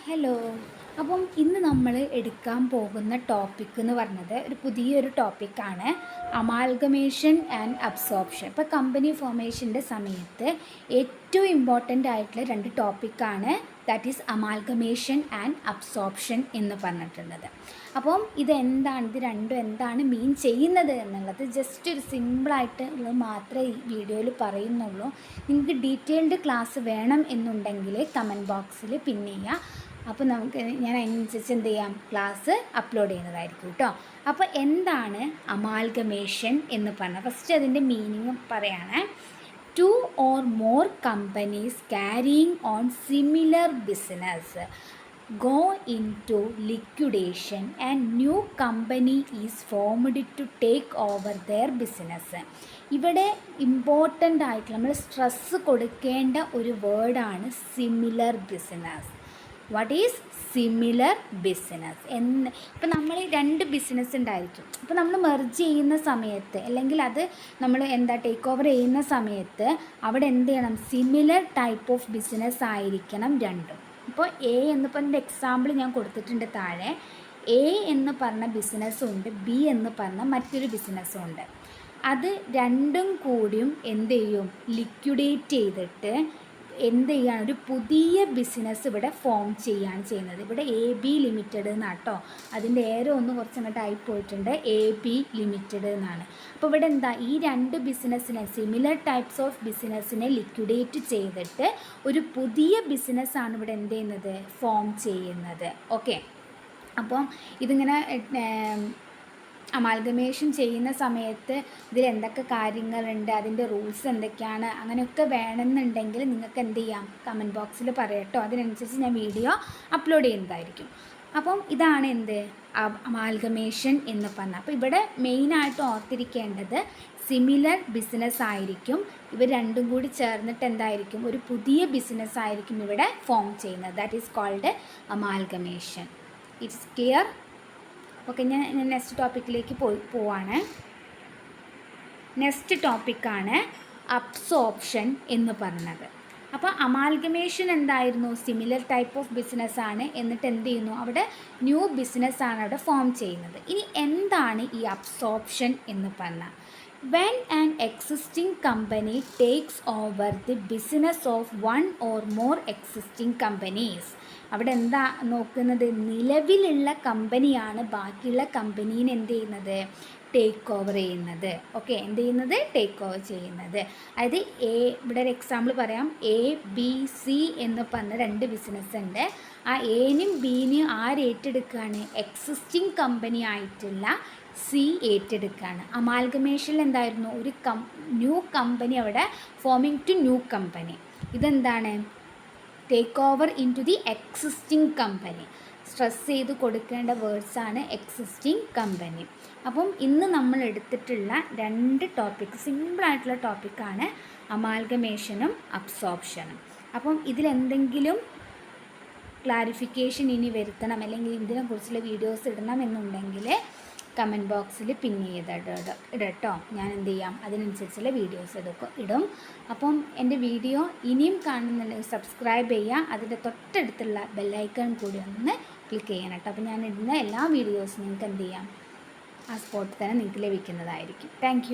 Hello. അപ്പം ഇന്ന് നമ്മൾ എടുക്കാൻ പോകുന്ന ടോപ്പിക് എന്ന് പറഞ്ഞത് ഒരു പുതിയൊരു ടോപ്പിക്കാണ്, അമാൽഗമേഷൻ ആൻഡ് അബ്സോർപ്ഷൻ. ഇപ്പോൾ കമ്പനി ഫോർമേഷൻ്റെ സമയത്ത് ഏറ്റവും ഇമ്പോർട്ടൻ്റ് ആയിട്ടുള്ള രണ്ട് ടോപ്പിക്കാണ്, that is amalgamation and absorption എന്ന് പറഞ്ഞിട്ടുള്ളത്. അപ്പം ഇത് രണ്ടും എന്താണ് മീൻ ചെയ്യുന്നത് എന്നുള്ളത് ജസ്റ്റ് ഒരു സിമ്പിളായിട്ടുള്ളത് മാത്രമേ ഈ വീഡിയോയിൽ പറയുന്നുള്ളൂ. നിങ്ങൾക്ക് ഡീറ്റെയിൽഡ് ക്ലാസ് വേണം എന്നുണ്ടെങ്കിൽ കമൻറ്റ് ബോക്സിൽ പിൻ ചെയ്യുക. അപ്പോൾ ഞാൻ അതിനനുസരിച്ച് എന്ത് ചെയ്യാം, ക്ലാസ് അപ്ലോഡ് ചെയ്യുന്നതായിരിക്കും കേട്ടോ. അപ്പോൾ എന്താണ് അമാൽഗമേഷൻ എന്ന് പറഞ്ഞാൽ ഫസ്റ്റ് അതിൻ്റെ മീനിങ് പറയാണ്. 2 or more companies carrying on similar business go into liquidation and new company is formed to take over their business. ഇവിടെ ഇമ്പോർട്ടൻ്റ് ആയിട്ട് നമ്മൾ സ്ട്രെസ്സ് കൊടുക്കേണ്ട ഒരു വേർഡാണ് similar business. What is similar business എന്ന്? ഇപ്പം നമ്മൾ രണ്ട് ബിസിനസ് ഉണ്ടായിരിക്കും. അപ്പോൾ നമ്മൾ മെർജ് ചെയ്യുന്ന സമയത്ത് അല്ലെങ്കിൽ അത് നമ്മൾ ടേക്ക് ഓവർ ചെയ്യുന്ന സമയത്ത് അവിടെ എന്ത് ചെയ്യണം, സിമിലർ ടൈപ്പ് ഓഫ് ബിസിനസ് ആയിരിക്കണം രണ്ടും. ഇപ്പോൾ എ എന്ന് പറഞ്ഞ എക്സാമ്പിൾ ഞാൻ കൊടുത്തിട്ടുണ്ട് താഴെ. എ എന്ന് പറഞ്ഞ ബിസിനസ്സും ഉണ്ട്, ബി എന്ന് പറഞ്ഞ മറ്റൊരു ബിസിനസ്സും ഉണ്ട്. അത് രണ്ടും കൂടിയും എന്ത് ചെയ്യും, ലിക്വിഡേറ്റ് ചെയ്തിട്ട് എന്ത് ചെയ്യാണ്, ഒരു പുതിയ ബിസിനസ് ഇവിടെ ഫോം ചെയ്യുകയാണ് ചെയ്യുന്നത്. ഇവിടെ എ ബി ലിമിറ്റഡ് എന്നാട്ടോ, അതിൻ്റെ ഏറെ ഒന്ന് കുറച്ചങ്ങോട്ട് ആയി പോയിട്ടുണ്ട്, എ ബി ലിമിറ്റഡ് എന്നാണ്. അപ്പോൾ ഇവിടെ ഈ രണ്ട് ബിസിനസ്സിനെ, സിമിലർ ടൈപ്സ് ഓഫ് ബിസിനസ്സിനെ ലിക്വിഡേറ്റ് ചെയ്തിട്ട് ഒരു പുതിയ ബിസിനസ്സാണ് ഇവിടെ എന്ത് ചെയ്യുന്നത്, ഫോം ചെയ്യുന്നത്. ഓക്കെ. അപ്പം ഇതിങ്ങനെ അമാൽഗമേഷൻ ചെയ്യുന്ന സമയത്ത് ഇതിൽ എന്തൊക്കെ കാര്യങ്ങളുണ്ട്, അതിൻ്റെ റൂൾസ് എന്തൊക്കെയാണ്, അങ്ങനെയൊക്കെ വേണമെന്നുണ്ടെങ്കിൽ നിങ്ങൾക്ക് എന്ത് ചെയ്യാം, കമൻറ്റ് ബോക്സിൽ പറയട്ടോ. അതിനനുസരിച്ച് ഞാൻ വീഡിയോ അപ്ലോഡ് ചെയ്യുന്നതായിരിക്കും. അപ്പം ഇതാണ് അമാൽഗമേഷൻ എന്ന് പറഞ്ഞാൽ. അപ്പോൾ ഇവിടെ മെയിനായിട്ട് ഓർത്തിരിക്കേണ്ടത് സിമിലർ ബിസിനസ് ആയിരിക്കും. ഇവർ രണ്ടും കൂടി ചേർന്നിട്ട് എന്തായിരിക്കും, ഒരു പുതിയ ബിസിനസ് ആയിരിക്കും ഇവിടെ ഫോം ചെയ്യുന്നത്. That is called amalgamation. It's clear? Okay, ഞാൻ നെക്സ്റ്റ് ടോപ്പിക്കിലേക്ക് പോവാണ്. നെക്സ്റ്റ് ടോപ്പിക്കാണ് അബ്സോർപ്ഷൻ എന്ന് പറഞ്ഞത്. അപ്പോൾ അമാൽഗമേഷൻ എന്തായിരുന്നു, സിമിലർ ടൈപ്പ് ഓഫ് ബിസിനസ്സാണ്. എന്നിട്ട് എന്ത് ചെയ്യുന്നു, അവിടെ ന്യൂ ബിസിനസ്സാണ് അവിടെ ഫോം ചെയ്യുന്നത്. ഇനി എന്താണ് ഈ അബ്സോർപ്ഷൻ എന്ന് പറഞ്ഞാൽ? When an existing company takes over the business of one or more existing companies. അവിടെ എന്താ നോക്കുന്നത്, നിലവിലുള്ള കമ്പനിയാണ് ബാക്കിയുള്ള കമ്പനീനെ എന്ത് ചെയ്യുന്നത്, ടേക്ക് ഓവർ ചെയ്യുന്നത്. ഓക്കെ, എന്ത് ചെയ്യുന്നത്, ടേക്ക് ഓവർ ചെയ്യുന്നത്. അതായത് ഇവിടെ ഒരു എക്സാമ്പിൾ പറയാം. എ ബി സി എന്ന് പറഞ്ഞ രണ്ട് ബിസിനസ് ഉണ്ട്. ആ എനും ബിനെയും ആര് ഏറ്റെടുക്കുകയാണ്, എക്സിസ്റ്റിംഗ് കമ്പനി ആയിട്ടുള്ള സി ഏറ്റെടുക്കുകയാണ്. അമാൽഗമേഷനിൽ എന്തായിരുന്നു, ഒരു ന്യൂ കമ്പനി അവിടെ ഫോമിങ് ടു ന്യൂ കമ്പനി. ഇതെന്താണ്, take over into the existing company. Stress ചെയ്ത് കൊടുക്കേണ്ട വേർഡ്സാണ് എക്സിസ്റ്റിംഗ് കമ്പനി. അപ്പം ഇന്ന് നമ്മൾ എടുത്തിട്ടുള്ള രണ്ട് ടോപ്പിക്, സിമ്പിളായിട്ടുള്ള ടോപ്പിക്കാണ് അമാൽഗമേഷനും അബ്സോർപ്ഷനും. അപ്പം ഇതിലെന്തെങ്കിലും ക്ലാരിഫിക്കേഷൻ ഇനി വരുത്തണം അല്ലെങ്കിൽ ഇതിനെക്കുറിച്ചുള്ള വീഡിയോസ് ഇടണം എന്നുണ്ടെങ്കിൽ കമൻറ്റ് ബോക്സിൽ പിൻ ഇടട്ടോ. ഞാൻ എന്ത് ചെയ്യാം, അതിനനുസരിച്ചുള്ള വീഡിയോസ് ഇടും. അപ്പം എൻ്റെ വീഡിയോ ഇനിയും കാണുന്നുണ്ടെങ്കിൽ സബ്സ്ക്രൈബ് ചെയ്യുക. അതിൻ്റെ തൊട്ടടുത്തുള്ള ബെല്ലൈക്കൺ കൂടി ഒന്ന് ക്ലിക്ക് ചെയ്യണം കേട്ടോ. അപ്പോൾ ഞാൻ ഇടുന്ന എല്ലാ വീഡിയോസും നിങ്ങൾക്ക് എന്ത് ചെയ്യാം, ആ സ്പോട്ടിൽ തന്നെ നിങ്ങൾക്ക് ലഭിക്കുന്നതായിരിക്കും. താങ്ക്